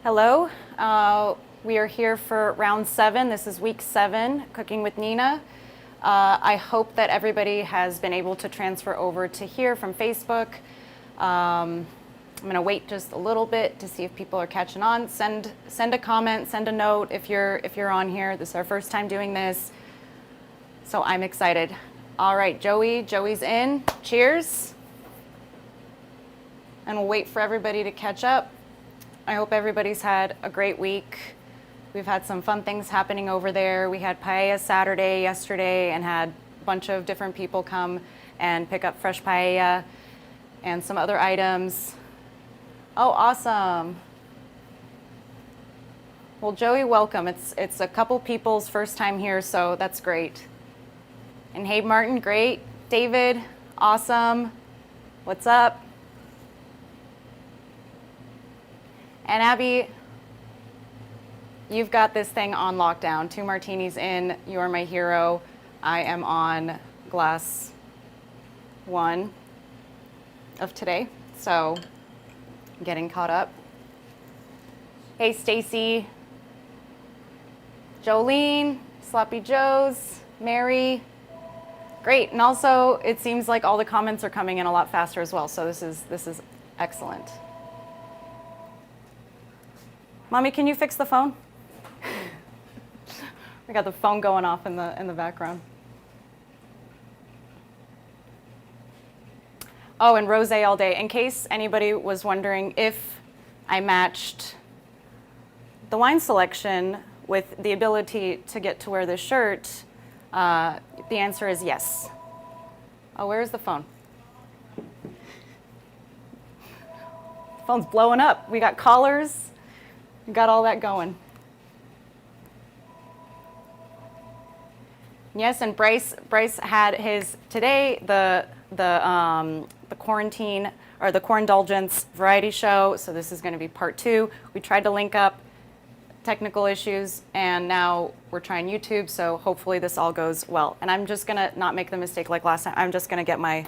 Hello, we are here for round 7. This is week 7, Cooking with Nina. I hope that everybody has been able to transfer over to here from Facebook. I'm going to wait just a little bit to see if people are catching on. Send a comment, send a note if you're on here. This is our first time doing this, so I'm excited. All right, Joey's in. Cheers. And we'll wait for everybody to catch up. I hope everybody's had a great week. We've had some fun things happening over there. We had paella Saturday yesterday and had a bunch of different people come and pick up fresh paella and some other items. Oh, awesome. Well, Joey, welcome. It's a couple people's first time here, so that's great. And hey, Martin, great. David, awesome. What's up? And Abby, you've got this thing on lockdown. 2 martinis in, you are my hero. I am on glass 1 of today, so getting caught up. Hey, Stacy, Jolene, Sloppy Joe's, Mary. Great, and also it seems like all the comments are coming in a lot faster as well, so this is excellent. Mommy, can you fix the phone? We got the phone going off in the background. Oh, and Rosé all day. In case anybody was wondering if I matched the wine selection with the ability to get to wear this shirt, the answer is yes. Oh, where is the phone? The phone's blowing up. We got collars. Got all that going. Yes, and Bryce had his today the quarantine or the Quarindulgence variety show. So this is going to be part 2. We tried to link up technical issues, and now we're trying YouTube. So hopefully this all goes well. And I'm just gonna not make the mistake like last time. I'm just gonna get my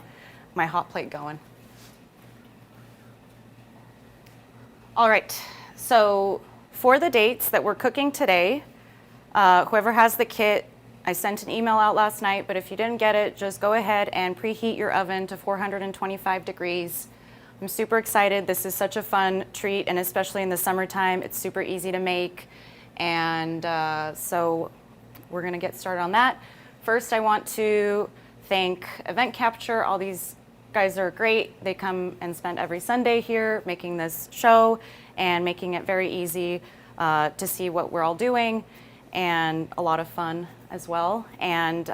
hot plate going. All right. So for the dates that we're cooking today, whoever has the kit, I sent an email out last night, but if you didn't get it, just go ahead and preheat your oven to 425 degrees. I'm super excited. This is such a fun treat, and especially in the summertime, it's super easy to make. And so we're gonna get started on that. First, I want to thank Event Capture. All these guys are great. They come and spend every Sunday here making this show and making it very easy to see what we're all doing, and a lot of fun as well. And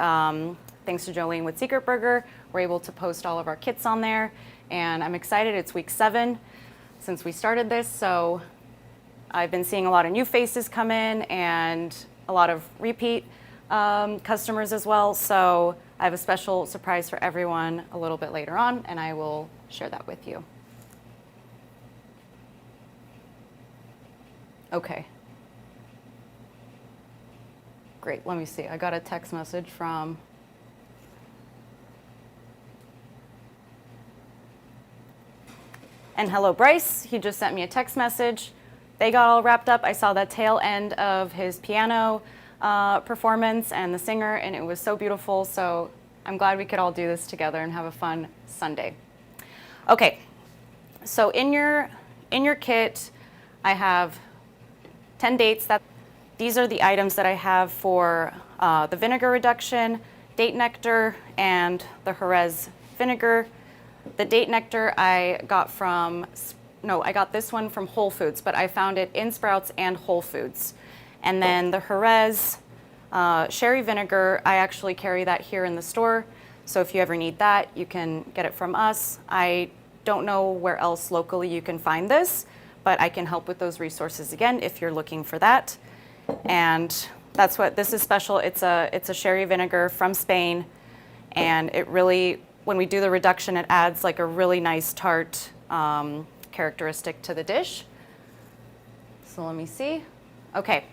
thanks to Jolene with Secret Burger, we're able to post all of our kits on there, and I'm excited. It's week 7 since we started this, so I've been seeing a lot of new faces come in and a lot of repeat customers as well, so I have a special surprise for everyone a little bit later on, and I will share that with you. Okay. Great, let me see. I got a text message from and hello Bryce, he just sent me a text message. They got all wrapped up. I saw the tail end of his piano performance and the singer, and it was so beautiful, so I'm glad we could all do this together and have a fun Sunday. Okay, so in your kit, I have 10 dates. These are the items that I have for the vinegar reduction, date nectar, and the Jerez vinegar. The date nectar I got this one from Whole Foods, but I found it in Sprouts and Whole Foods. And then the Jerez sherry vinegar, I actually carry that here in the store. So if you ever need that, you can get it from us. I don't know where else locally you can find this, but I can help with those resources again if you're looking for that. And that's what this is special. It's a sherry vinegar from Spain, and it really, when we do the reduction, it adds like a really nice tart characteristic to the dish. So let me see. Okay.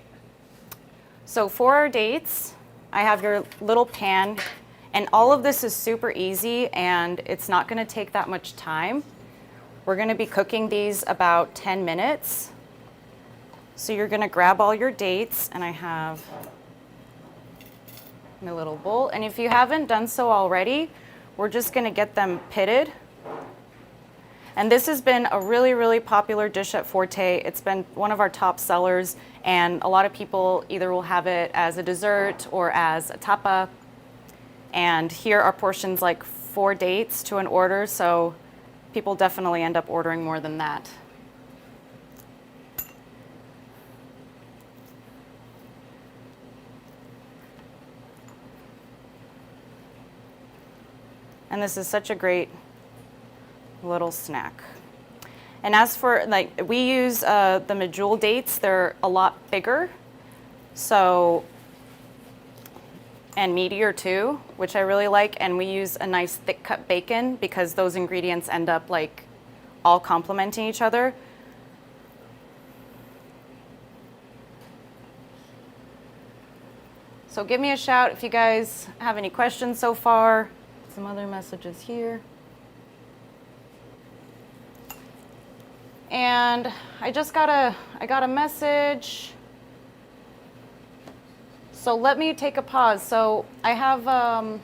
So for our dates, I have your little pan, and all of this is super easy, and it's not going to take that much time. We're going to be cooking these about 10 minutes. So you're gonna grab all your dates, and I have my little bowl. And if you haven't done so already, we're just gonna get them pitted. And this has been a really, really popular dish at Forte. It's been one of our top sellers, and a lot of people either will have it as a dessert or as a tapa. And here are portions like 4 dates to an order, so people definitely end up ordering more than that. And this is such a great little snack. And as for, like, we use the medjool dates. They're a lot bigger, so, and meatier too, which I really like. And we use a nice thick cut bacon because those ingredients end up like all complementing each other. So give me a shout if you guys have any questions so far. Some other messages here. And I got a message. So let me take a pause. So I have,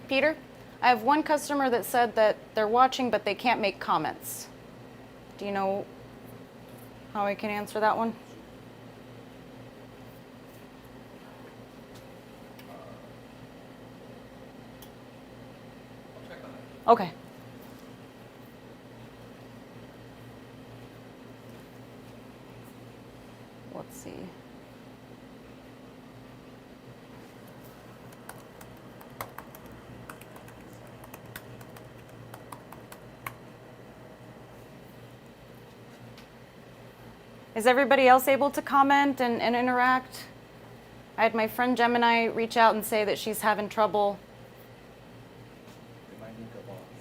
Peter, I have one customer that said that they're watching, but they can't make comments. Do you know how I can answer that one? Okay. Let's see. Is everybody else able to comment and interact? I had my friend Gemini reach out and say that she's having trouble.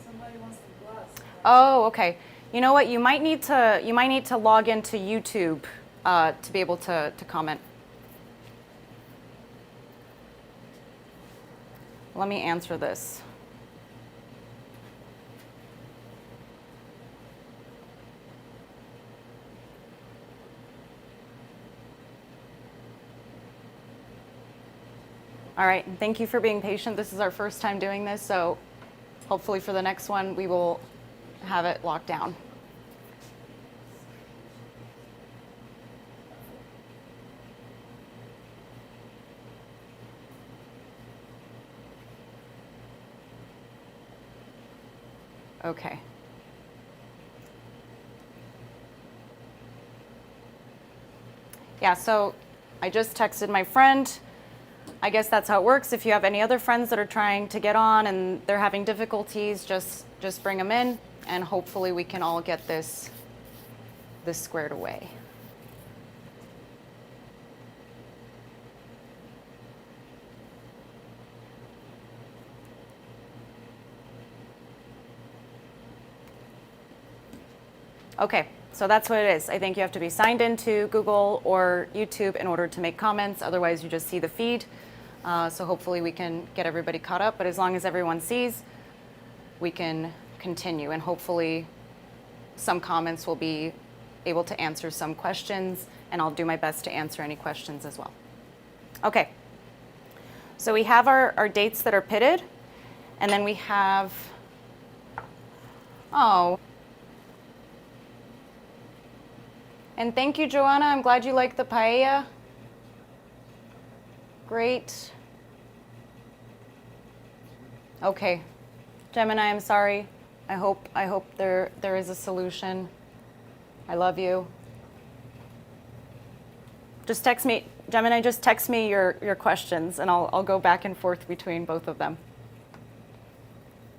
Somebody wants to blast. Oh, okay. You know what? You might need to log into YouTube to be able to comment. Let me answer this. All right, and thank you for being patient. This is our first time doing this, so hopefully for the next one we will have it locked down. Okay. Yeah, so I just texted my friend. I guess that's how it works. If you have any other friends that are trying to get on and they're having difficulties, just bring them in, and hopefully we can all get this squared away. Okay, so that's what it is. I think you have to be signed into Google or YouTube in order to make comments. Otherwise, you just see the feed. So hopefully we can get everybody caught up. But as long as everyone sees, we can continue. And hopefully some comments will be able to answer some questions. And I'll do my best to answer any questions as well. Okay, so we have our dates that are pitted. And then we have, oh. And thank you, Joanna. I'm glad you like the paella. Great. Okay. Gemini, I'm sorry. I hope there is a solution. I love you. Just text me, Gemini, just text me your questions and I'll go back and forth between both of them.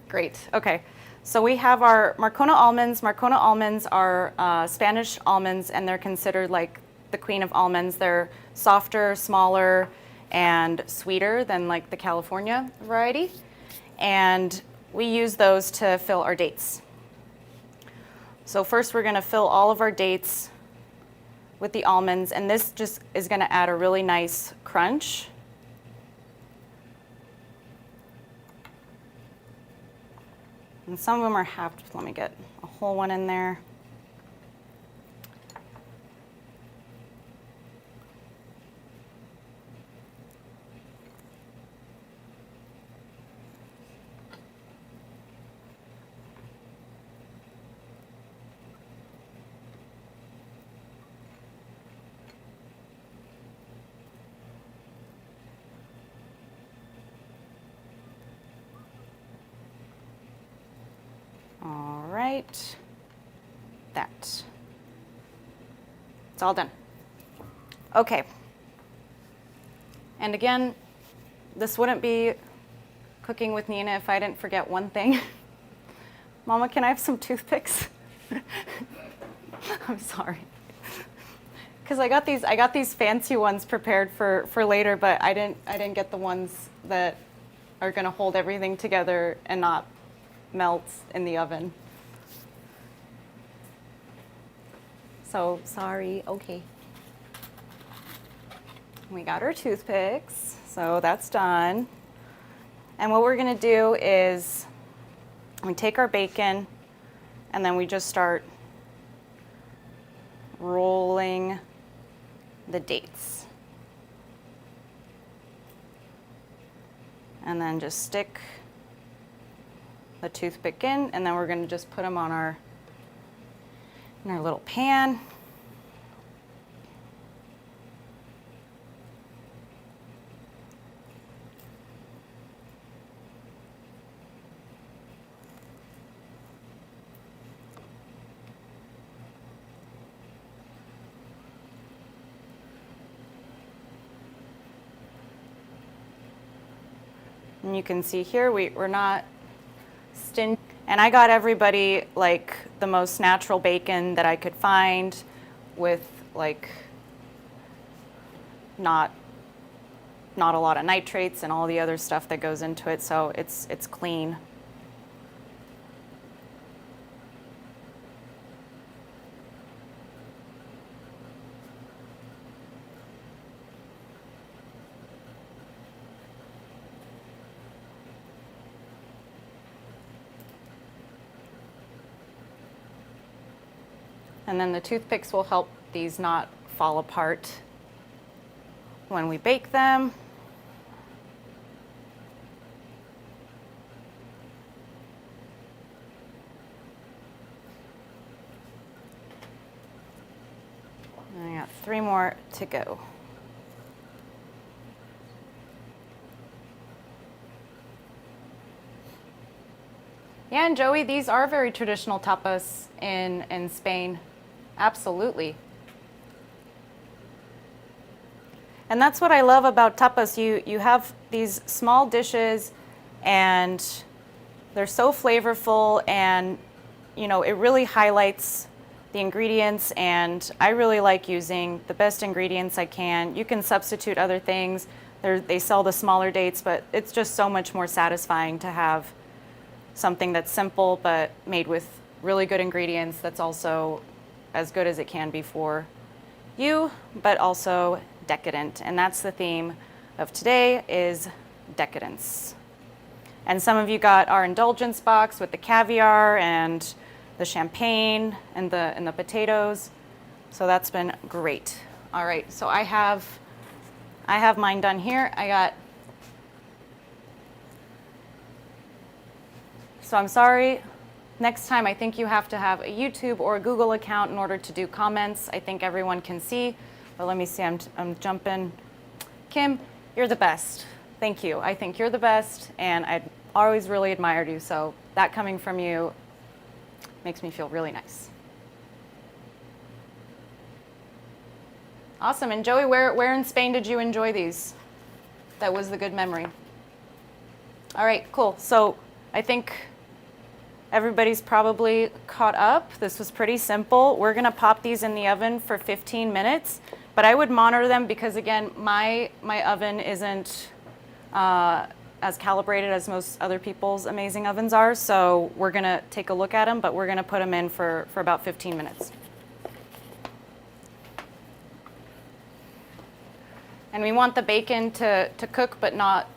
Great. Okay. So we have our Marcona almonds. Marcona almonds are Spanish almonds, and they're considered like the queen of almonds. They're softer, smaller, and sweeter than like the California variety. And we use those to fill our dates. So first we're going to fill all of our dates with the almonds, and this just is going to add a really nice crunch. And some of them are half, let me get a whole one in there. right. That. It's all done. Okay. And again, this wouldn't be cooking with Nina if I didn't forget one thing. Mama, can I have some toothpicks? I'm sorry. Because I got these fancy ones prepared for later, but I didn't get the ones that are gonna hold everything together and not melt in the oven. So sorry. Okay. We got our toothpicks, so that's done. And what we're gonna do is we take our bacon and then we just start rolling the dates. And then just stick the toothpick in, and then we're gonna just put them on in our little pan. And you can see here, we're not stingy. And I got everybody like the most natural bacon that I could find with like not a lot of nitrates and all the other stuff that goes into it, so it's clean. And then the toothpicks will help these not fall apart when we bake them. And I got 3 more to go. Yeah, and Joey, these are very traditional tapas in Spain. Absolutely. And that's what I love about tapas. You have these small dishes and they're so flavorful, and you know, it really highlights the ingredients, and I really like using the best ingredients I can. You can substitute other things. They sell the smaller dates, but it's just so much more satisfying to have something that's simple but made with really good ingredients that's also as good as it can be for you, but also decadent. And that's the theme of today, is decadence. And some of you got our indulgence box with the caviar and the champagne and the potatoes. So that's been great. All right, so I have mine done here. So I'm sorry. Next time, I think you have to have a YouTube or a Google account in order to do comments. I think everyone can see, but let me see, I'm jumping. Kim, you're the best. Thank you. I think you're the best, and I always really admired you, so that coming from you makes me feel really nice. Awesome. And Joey, where in Spain did you enjoy these? That was the good memory. All right, cool. So I think everybody's probably caught up. This was pretty simple. We're gonna pop these in the oven for 15 minutes, but I would monitor them because, again, my oven isn't as calibrated as most other people's amazing ovens are, so we're gonna take a look at them, but we're gonna put them in for about 15 minutes. And we want the bacon to cook but not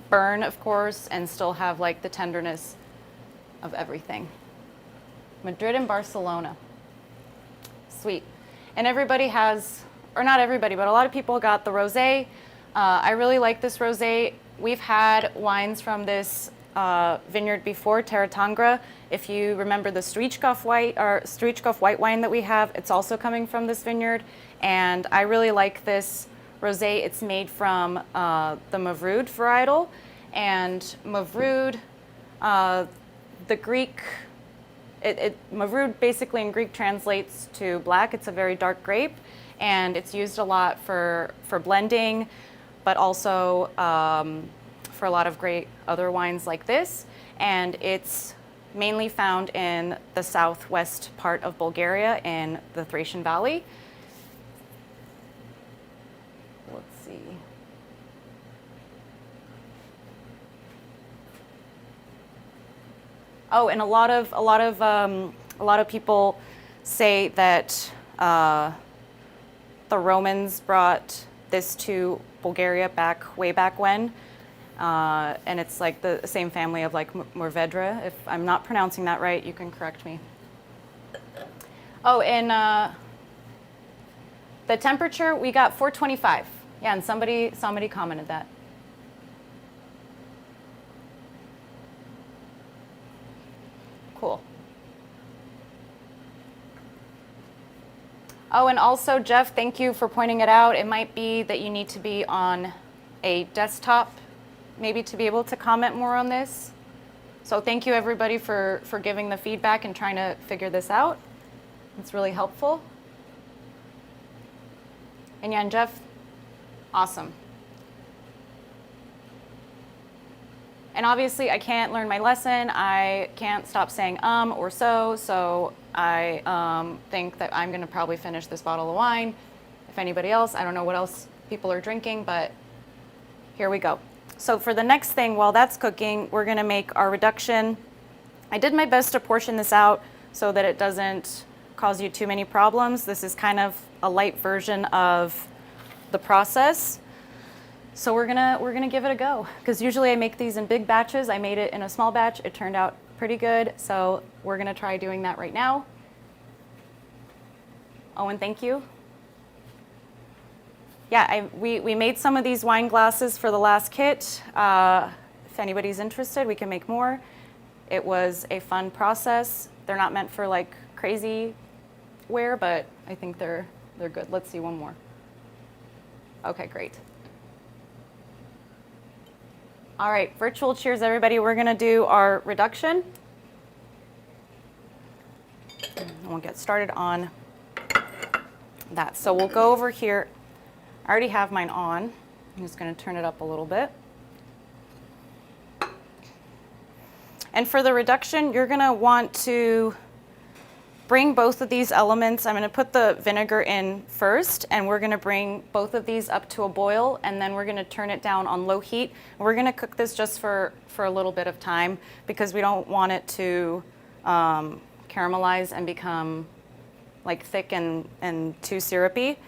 burn, of course, and still have like the tenderness of everything. Madrid and Barcelona. Sweet. And everybody has, or not everybody, but a lot of people got the Rosé. I really like this Rosé. We've had wines from this vineyard before, Terra Tangra. If you remember the Strichkov white wine that we have, it's also coming from this vineyard. And I really like this Rosé. It's made from the Mavrud varietal. And Mavrud, the Greek Mavrud basically in Greek translates to black. It's a very dark grape, and it's used a lot for blending, but also for a lot of great other wines like this. And it's mainly found in the southwest part of Bulgaria in the Thracian Valley. Let's see. Oh, and a lot of people say that the Romans brought this to Bulgaria way back when, and it's like the same family of like Mourvedre. If I'm not pronouncing that right, you can correct me. Oh, and the temperature, we got 425. Yeah, and somebody commented that. Cool. Oh, and also, Jeff, thank you for pointing it out. It might be that you need to be on a desktop, maybe to be able to comment more on this. So thank you, everybody, for giving the feedback and trying to figure this out. It's really helpful. And yeah, and Jeff, awesome. And obviously, I can't learn my lesson. I can't stop saying or so I think that I'm going to probably finish this bottle of wine. If anybody else, I don't know what else people are drinking, but here we go. So for the next thing, while that's cooking, we're going to make our reduction. I did my best to portion this out so that it doesn't cause you too many problems. This is kind of a light version of the process. So we're gonna give it a go, because usually I make these in big batches. I made it in a small batch. It turned out pretty good. So we're gonna try doing that right now. Owen, thank you. Yeah, we made some of these wine glasses for the last kit. If anybody's interested, we can make more. It was a fun process. They're not meant for like crazy wear, but I think they're good. Let's see one more. Okay, great. All right, virtual cheers, everybody. We're gonna do our reduction. And we'll get started on that. So we'll go over here. I already have mine on. I'm just gonna turn it up a little bit. And for the reduction, you're gonna want to bring both of these elements. I'm gonna put the vinegar in first, and we're gonna bring both of these up to a boil, and then we're gonna turn it down on low heat. We're gonna cook this just for a little bit of time, because we don't want it to caramelize and become like thick and too syrupy.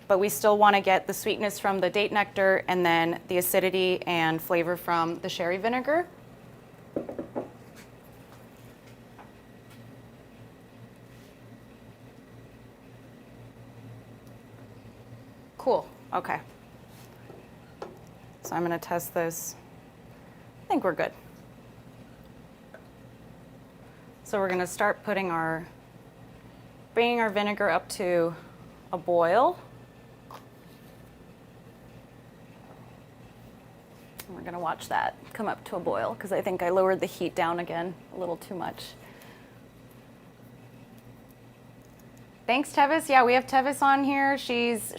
But we still wanna get the sweetness from the date nectar and then the acidity and flavor from the sherry vinegar. Cool, okay. So I'm gonna test this. I think we're good. So we're gonna start bringing our vinegar up to a boil. And we're gonna watch that come up to a boil, because I think I lowered the heat down again a little too much. Thanks, Tevis. Yeah, we have Tevis on here. She's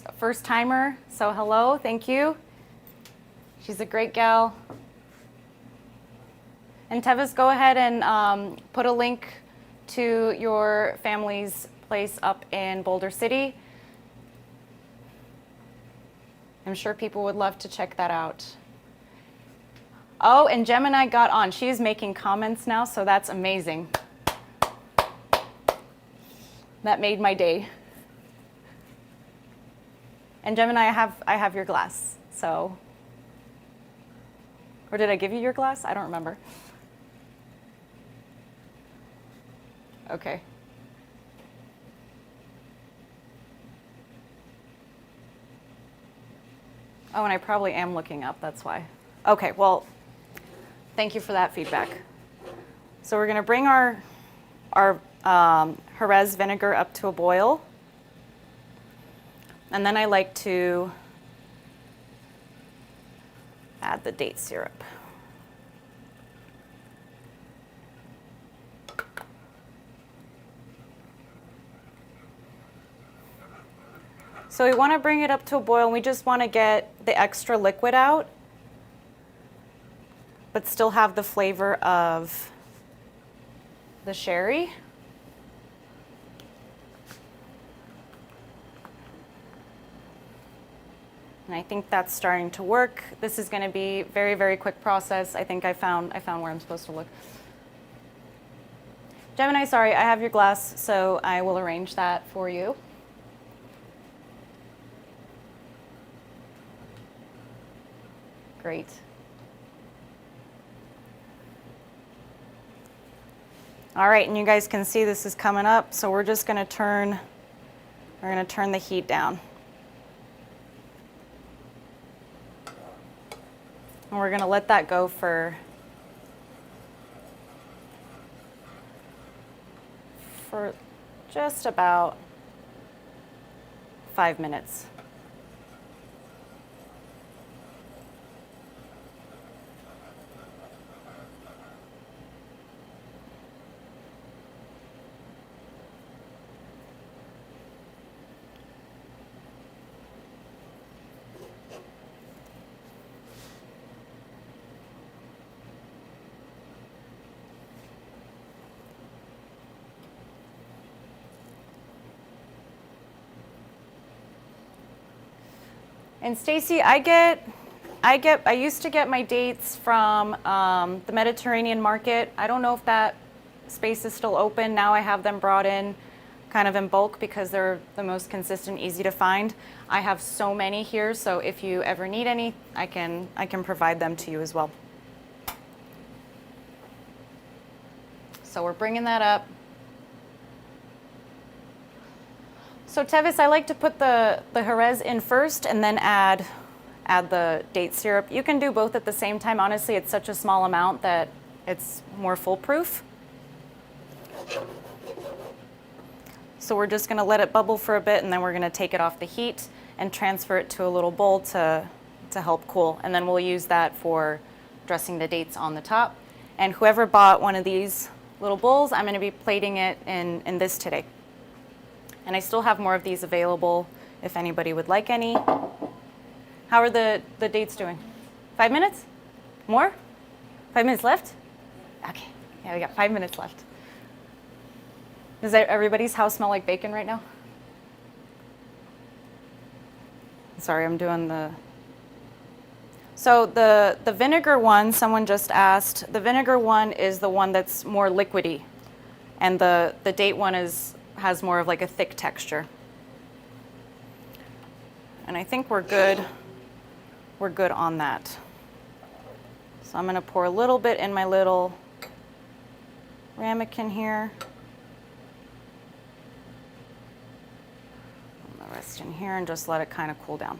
a first timer, so hello, thank you. She's a great gal. And Tevis, go ahead and put a link to your family's place up in Boulder City. I'm sure people would love to check that out. Oh, and Gemini got on. She's making comments now, so that's amazing. That made my day. And Gemini, I have your glass, so. Or did I give you your glass? I don't remember. Okay. Oh, and I probably am looking up, that's why. Okay, well, thank you for that feedback. So we're gonna bring our Jerez vinegar up to a boil. And then I like to add the date syrup. So we want to bring it up to a boil, and we just want to get the extra liquid out, but still have the flavor of the sherry. And I think that's starting to work. This is going to be very, very quick process. I think I found where I'm supposed to look. Gemini, sorry, I have your glass, so I will arrange that for you. Great. All right, and you guys can see this is coming up, so we're just going to turn the heat down. And we're going to let that go for just about 5 minutes. And Stacy, I used to get my dates from the Mediterranean market. I don't know if that space is still open. Now I have them brought in kind of in bulk because they're the most consistent, easy to find. I have so many here, so if you ever need any, I can provide them to you as well. So we're bringing that up. So Tevis, I like to put the Jerez in first and then add the date syrup. You can do both at the same time. Honestly, it's such a small amount that it's more foolproof. So we're just going to let it bubble for a bit, and then we're going to take it off the heat and transfer it to a little bowl to help cool. And then we'll use that for dressing the dates on the top. And whoever bought one of these little bowls, I'm going to be plating it in this today. And I still have more of these available if anybody would like any. How are the dates doing? 5 minutes? More? 5 minutes left? Okay, yeah, we got 5 minutes left. Does everybody's house smell like bacon right now? Sorry, I'm doing the... So the vinegar one, someone just asked, the vinegar one is the one that's more liquidy. And the date one has more of like a thick texture. And I think we're good on that. So I'm going to pour a little bit in my little ramekin here. And the rest in here, and just let it kind of cool down.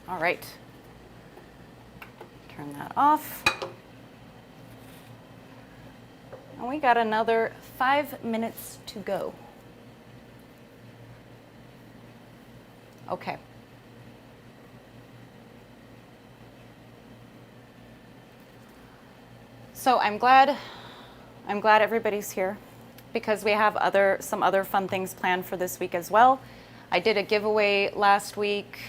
All right. Turn that off. And we got another 5 minutes to go. Okay. So I'm glad everybody's here because we have some other fun things planned for this week as well. I did a giveaway last week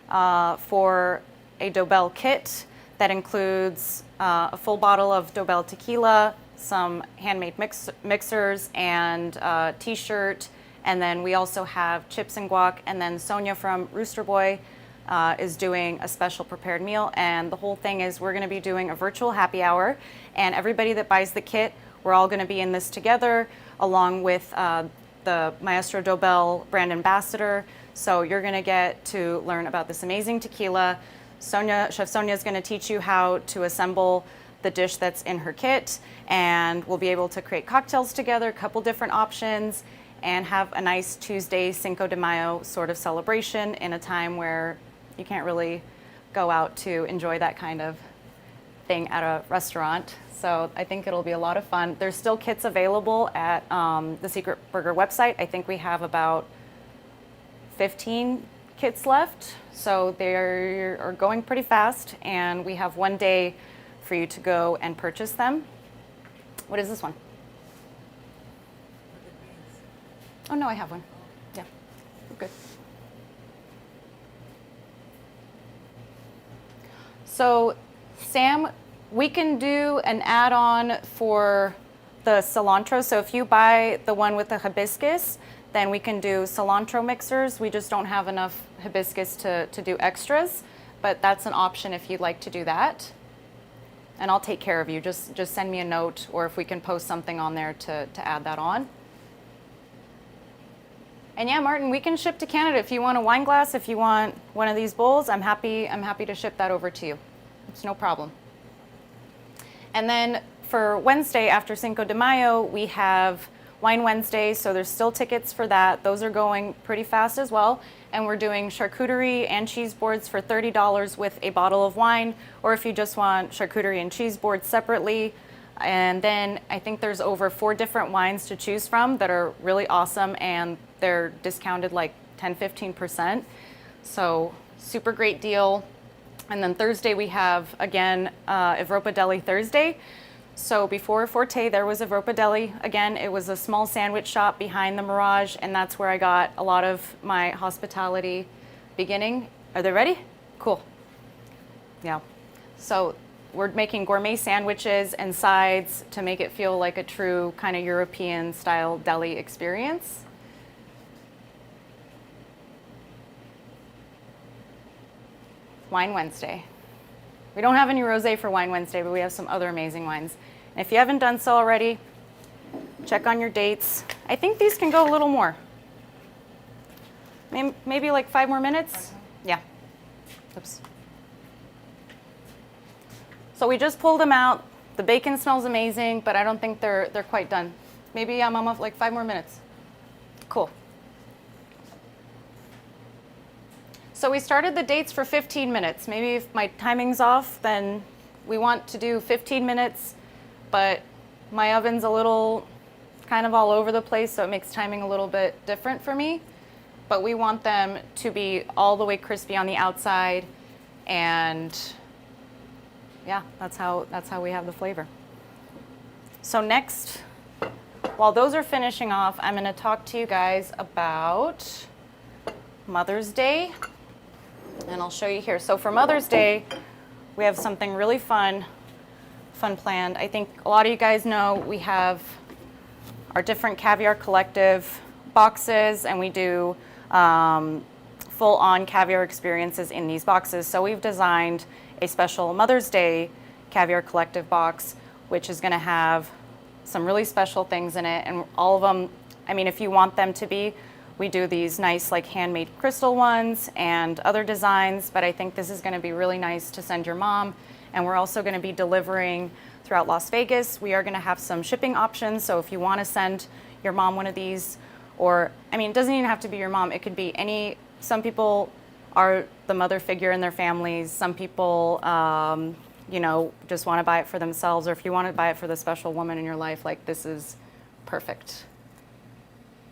for a Dobel kit that includes a full bottle of Dobel tequila, some handmade mixers, and a t-shirt. And then we also have chips and guac. And then Sonia from Rooster Boy is doing a special prepared meal. And the whole thing is we're going to be doing a virtual happy hour. And everybody that buys the kit, we're all going to be in this together, along with the Maestro Dobel brand ambassador. So you're going to get to learn about this amazing tequila. Chef Sonia is going to teach you how to assemble the dish that's in her kit, and we'll be able to create cocktails together, a couple different options, and have a nice Tuesday Cinco de Mayo sort of celebration in a time where you can't really go out to enjoy that kind of thing at a restaurant. So I think it'll be a lot of fun. There's still kits available at the Secret Burger website. I think we have about 15 kits left, so they are going pretty fast, and we have 1 day for you to go and purchase them. What is this one? Oh no, I have one. Yeah. Okay. So, Sam, we can do an add-on for the cilantro. So if you buy the one with the hibiscus, then we can do cilantro mixers. We just don't have enough hibiscus to do extras, but that's an option if you'd like to do that. And I'll take care of you. Just send me a note, or if we can post something on there to add that on. And yeah, Martin, we can ship to Canada if you want a wine glass. If you want one of these bowls, I'm happy to ship that over to you. It's no problem. And then for Wednesday after Cinco de Mayo, we have Wine Wednesday, so there's still tickets for that. Those are going pretty fast as well. And we're doing charcuterie and cheese boards for $30 with a bottle of wine, or if you just want charcuterie and cheese boards separately. And then I think there's over 4 different wines to choose from that are really awesome, and they're discounted like 10-15%. So super great deal. And then Thursday we have, again, Evropa Deli Thursday. So before Forte, there was Evropa Deli. Again, it was a small sandwich shop behind the Mirage, and that's where I got a lot of my hospitality beginning. Are they ready? Cool. Yeah. So we're making gourmet sandwiches and sides to make it feel like a true kind of European style deli experience. Wine Wednesday. We don't have any rosé for Wine Wednesday, but we have some other amazing wines. And if you haven't done so already, check on your dates. I think these can go a little more. Maybe like 5 more minutes? Yeah. Oops. So we just pulled them out. The bacon smells amazing, but I don't think they're quite done. Maybe I'm almost like 5 more minutes. Cool. So we started the dates for 15 minutes. Maybe if my timing's off, then we want to do 15 minutes, but my oven's a little kind of all over the place, so it makes timing a little bit different for me. But we want them to be all the way crispy on the outside, and yeah, that's how we have the flavor. So next, while those are finishing off, I'm going to talk to you guys about Mother's Day. And I'll show you here. So for Mother's Day, we have something really fun planned. I think a lot of you guys know we have our different Caviar Collective boxes, and we do full-on caviar experiences in these boxes. So we've designed a special Mother's Day Caviar Collective box, which is going to have some really special things in it. And all of them, I mean, if you want them to be, we do these nice like handmade crystal ones and other designs, but I think this is going to be really nice to send your mom. And we're also going to be delivering throughout Las Vegas. We are going to have some shipping options, so if you want to send your mom one of these, or I mean, it doesn't even have to be your mom, it could be any, some people are the mother figure in their families, some people you know, just want to buy it for themselves, or if you want to buy it for the special woman in your life, like this is perfect.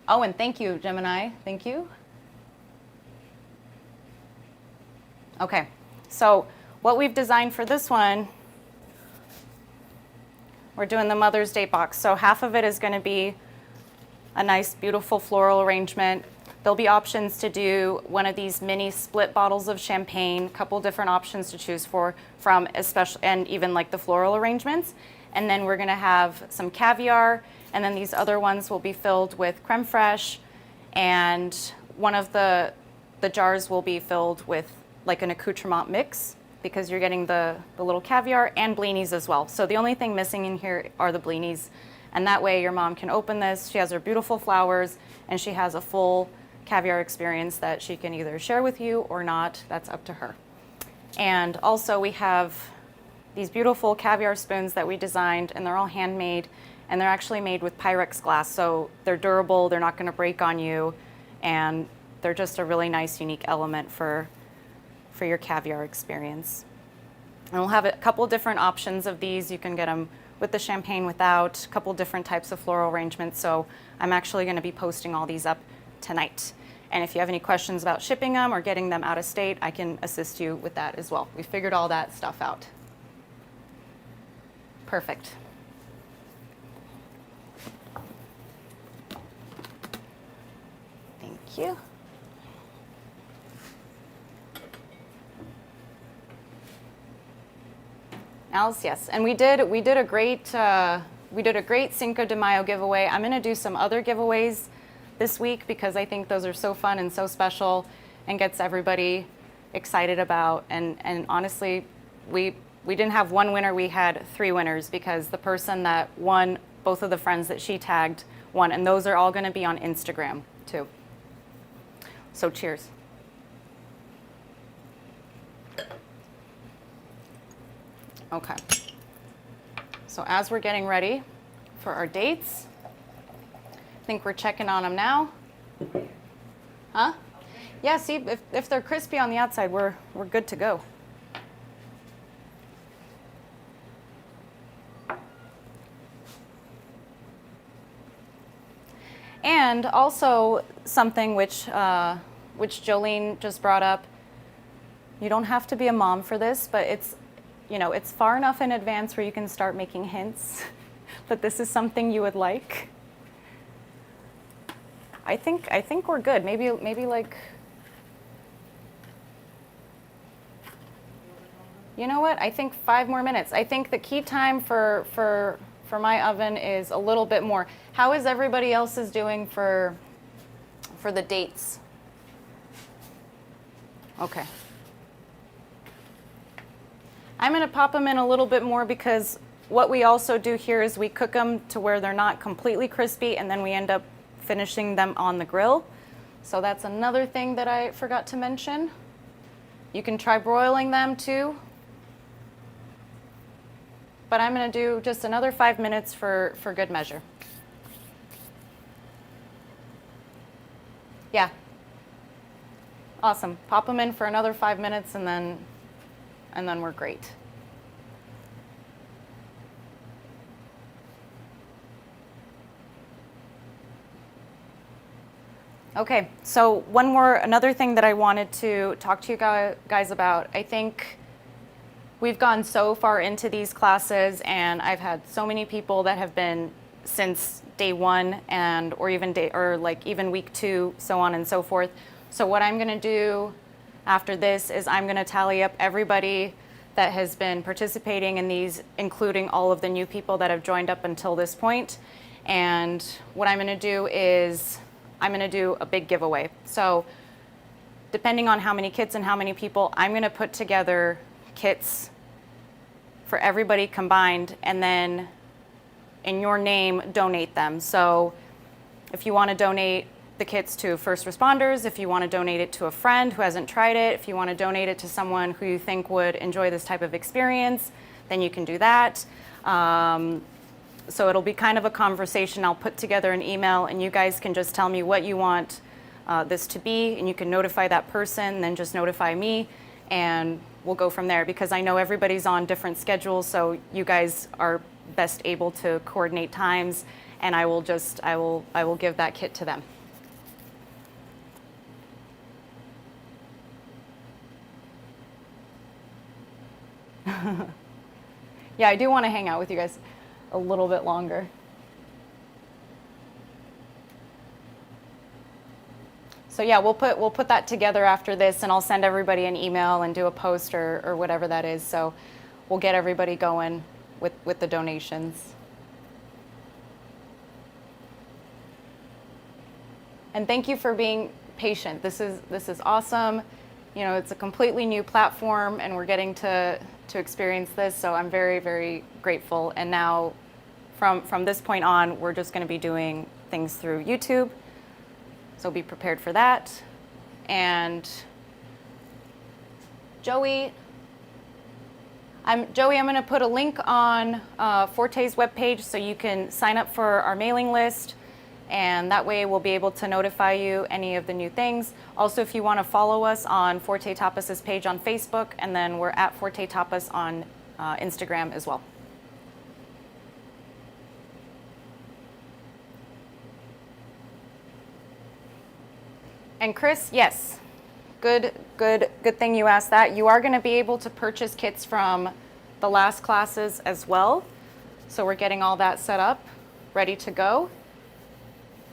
Oh, and thank you, Gemini. Thank you. Okay, so what we've designed for this one, we're doing the Mother's Day box. So half of it is going to be a nice, beautiful floral arrangement. There'll be options to do one of these mini split bottles of champagne, a couple different options to choose from, especially, and even like the floral arrangements. And then we're going to have some caviar, and then these other ones will be filled with creme fraiche, and one of the jars will be filled with like an accoutrement mix, because you're getting the little caviar and blinis as well. So the only thing missing in here are the blinis, and that way your mom can open this. She has her beautiful flowers, and she has a full caviar experience that she can either share with you or not. That's up to her. And also we have these beautiful caviar spoons that we designed, and they're all handmade, and they're actually made with Pyrex glass, so they're durable, they're not going to break on you, and they're just a really nice, unique element for your caviar experience. And we'll have a couple different options of these. You can get them with the champagne, without, a couple different types of floral arrangements, so I'm actually going to be posting all these up tonight. And if you have any questions about shipping them or getting them out of state, I can assist you with that as well. We figured all that stuff out. Perfect. Thank you. Alice, yes, and we did a great Cinco de Mayo giveaway. I'm going to do some other giveaways this week because I think those are so fun and so special and gets everybody excited about. And honestly, we didn't have one winner, we had 3 winners because the person that won, both of the friends that she tagged won, and those are all going to be on Instagram too. So cheers. Okay. So as we're getting ready for our dates, I think we're checking on them now. Huh? Yeah, see, if they're crispy on the outside, we're good to go. And also something which Jolene just brought up, you don't have to be a mom for this, but it's far enough in advance where you can start making hints that this is something you would like. I think we're good. Maybe like, you know what? I think 5 more minutes. I think the key time for my oven is a little bit more. How is everybody else's doing for the dates? Okay. I'm going to pop them in a little bit more because what we also do here is we cook them to where they're not completely crispy and then we end up finishing them on the grill. So that's another thing that I forgot to mention. You can try broiling them too. But I'm going to do just another 5 minutes for good measure. Yeah. Awesome. Pop them in for another 5 minutes and then we're great. Okay, so another thing that I wanted to talk to you guys about. I think we've gone so far into these classes and I've had so many people that have been since day 1 or even week 2, so on and so forth. So what I'm gonna do after this is I'm gonna tally up everybody that has been participating in these, including all of the new people that have joined up until this point. And what I'm gonna do is I'm gonna do a big giveaway. So depending on how many kits and how many people, I'm gonna put together kits for everybody combined and then in your name, donate them. So if you wanna donate the kits to first responders, if you wanna donate it to a friend who hasn't tried it, if you wanna donate it to someone who you think would enjoy this type of experience, then you can do that. So it'll be kind of a conversation. I'll put together an email and you guys can just tell me what you want this to be and you can notify that person, then just notify me and we'll go from there because I know everybody's on different schedules, so you guys are best able to coordinate times and I will give that kit to them. Yeah, I do want to hang out with you guys a little bit longer. So yeah, we'll put that together after this and I'll send everybody an email and do a post or whatever that is. So we'll get everybody going with the donations. And thank you for being patient. This is awesome. You know, it's a completely new platform and we're getting to experience this, so I'm very, very grateful. And now from this point on, we're just going to be doing things through YouTube, so be prepared for that. And Joey, I'm going to put a link on Forte's webpage so you can sign up for our mailing list, and that way we'll be able to notify you any of the new things. Also, if you want to follow us on Forte Tapas's page on Facebook, and then we're at Forte Tapas on Instagram as well. And Chris, yes, good thing you asked that. You are going to be able to purchase kits from the last classes as well. So we're getting all that set up, ready to go.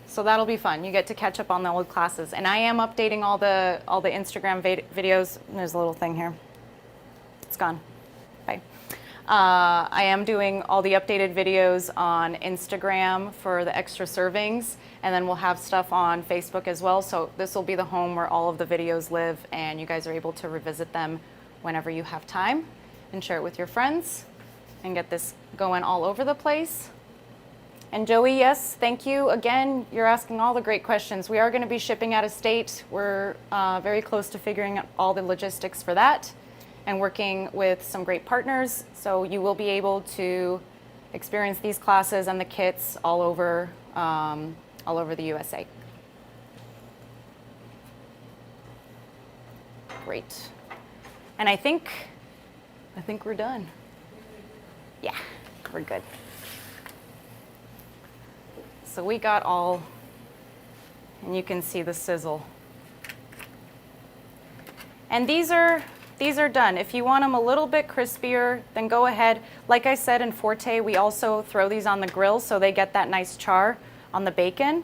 So that'll be fun. You get to catch up on the old classes. And I am updating all the Instagram videos. There's a little thing here. It's gone. Bye. I am doing all the updated videos on Instagram for the extra servings, and then we'll have stuff on Facebook as well. So this will be the home where all of the videos live, and you guys are able to revisit them whenever you have time and share it with your friends and get this going all over the place. And Joey, yes, thank you again. You're asking all the great questions. We are going to be shipping out of state. We're very close to figuring out all the logistics for that and working with some great partners. So you will be able to experience these classes and the kits all over the USA. Great. And I think we're done. Yeah, we're good. So we got all, and you can see the sizzle. And these are done. If you want them a little bit crispier, then go ahead. Like I said, in Forte, we also throw these on the grill so they get that nice char on the bacon.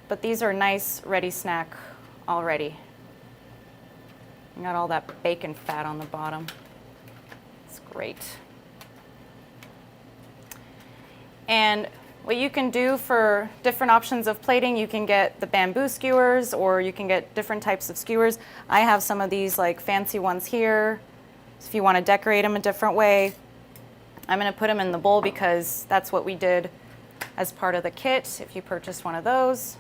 But these are nice, ready snack already. You got all that bacon fat on the bottom. It's great. And what you can do for different options of plating, you can get the bamboo skewers or you can get different types of skewers. I have some of these like fancy ones here. So if you want to decorate them a different way, I'm going to put them in the bowl because that's what we did as part of the kit if you purchased one of those.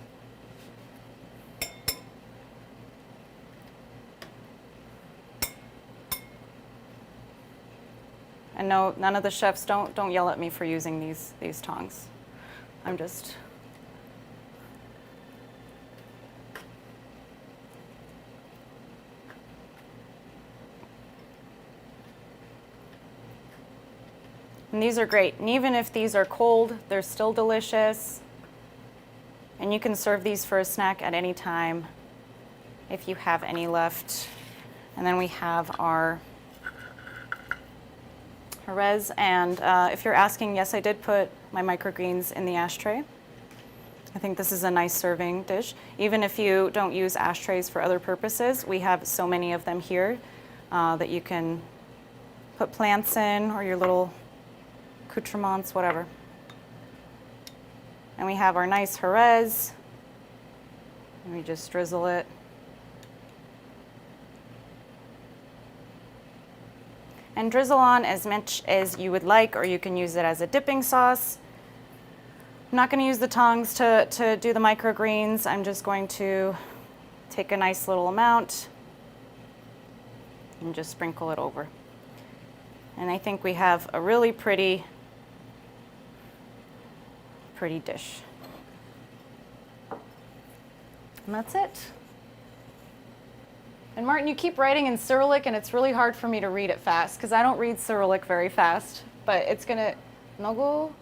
And no, none of the chefs, don't yell at me for using these tongs. I'm just. And these are great. And even if these are cold, they're still delicious. And you can serve these for a snack at any time if you have any left. And then we have our Jerez, and if you're asking, yes, I did put my microgreens in the ashtray. I think this is a nice serving dish. Even if you don't use ashtrays for other purposes, we have so many of them here that you can put plants in or your little accoutrements, whatever. And we have our nice Jerez. And we just drizzle it. And drizzle on as much as you would like, or you can use it as a dipping sauce. I'm not going to use the tongs to do the microgreens. I'm just going to take a nice little amount and just sprinkle it over. And I think we have a really pretty dish. And that's it. And Martin, you keep writing in Cyrillic, and it's really hard for me to read it fast because I don't read Cyrillic very fast. But it's gonna nogo.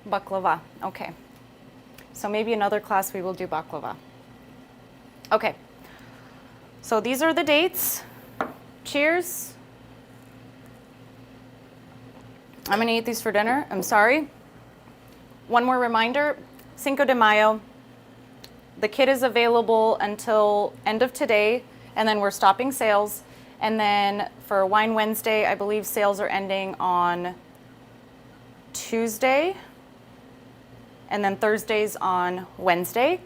Baklava. Okay. So maybe another class we will do baklava. Okay. So these are the dates. Cheers. I'm gonna eat these for dinner. I'm sorry. One more reminder. Cinco de Mayo. The kit is available until end of today, and then we're stopping sales. And then for Wine Wednesday, I believe sales are ending on Tuesday, and then Thursdays on Wednesday.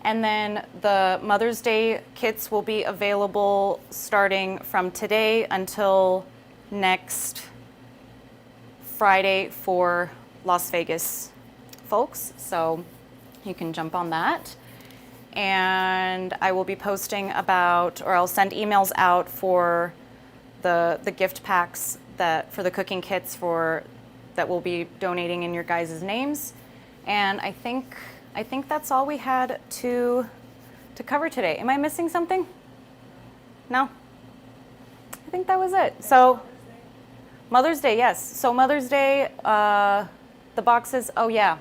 And then the Mother's Day kits will be available starting from today until next Friday for Las Vegas folks. So you can jump on that. And I will be posting about, or I'll send emails out for the gift packs for the cooking kits that we'll be donating in your guys' names. And I think that's all we had to cover today. Am I missing something? No? I think that was it. So Mother's Day, yes. So Mother's Day, the boxes, oh yeah,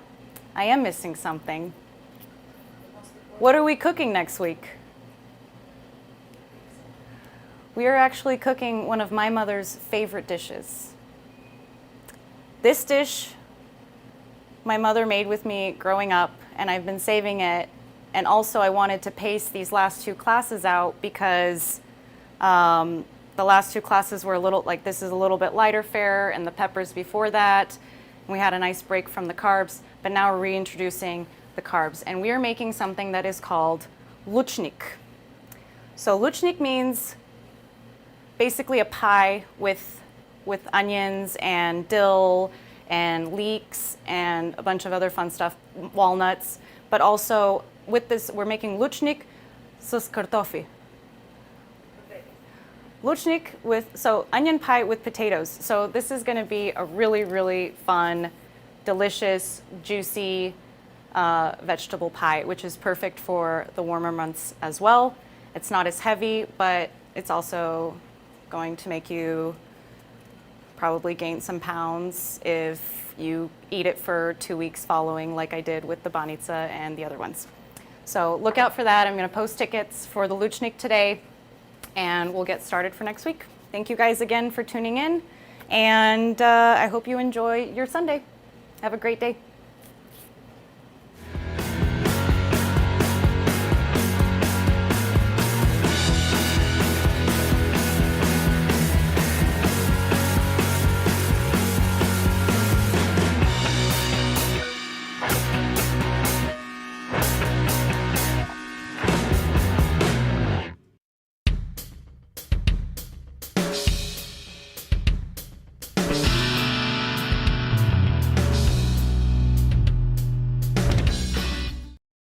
I am missing something. What are we cooking next week? We are actually cooking one of my mother's favorite dishes. This dish my mother made with me growing up, and I've been saving it. And also I wanted to pace these last two classes out because The last two classes were a little, like this is a little bit lighter fare, and the peppers before that. We had a nice break from the carbs, but now we're reintroducing the carbs. And we are making something that is called luchnik. So luchnik means basically a pie with onions and dill and leeks and a bunch of other fun stuff, walnuts. But also with this, we're making luchnik sus kartofi. Luchnik so onion pie with potatoes. So this is going to be a really, really fun, delicious, juicy vegetable pie, which is perfect for the warmer months as well. It's not as heavy, but it's also going to make you probably gain some pounds if you eat it for 2 weeks following, like I did with the banitsa and the other ones. So look out for that. I'm going to post tickets for the luchnik today, and we'll get started for next week. Thank you guys again for tuning in, and I hope you enjoy your Sunday. Have a great day.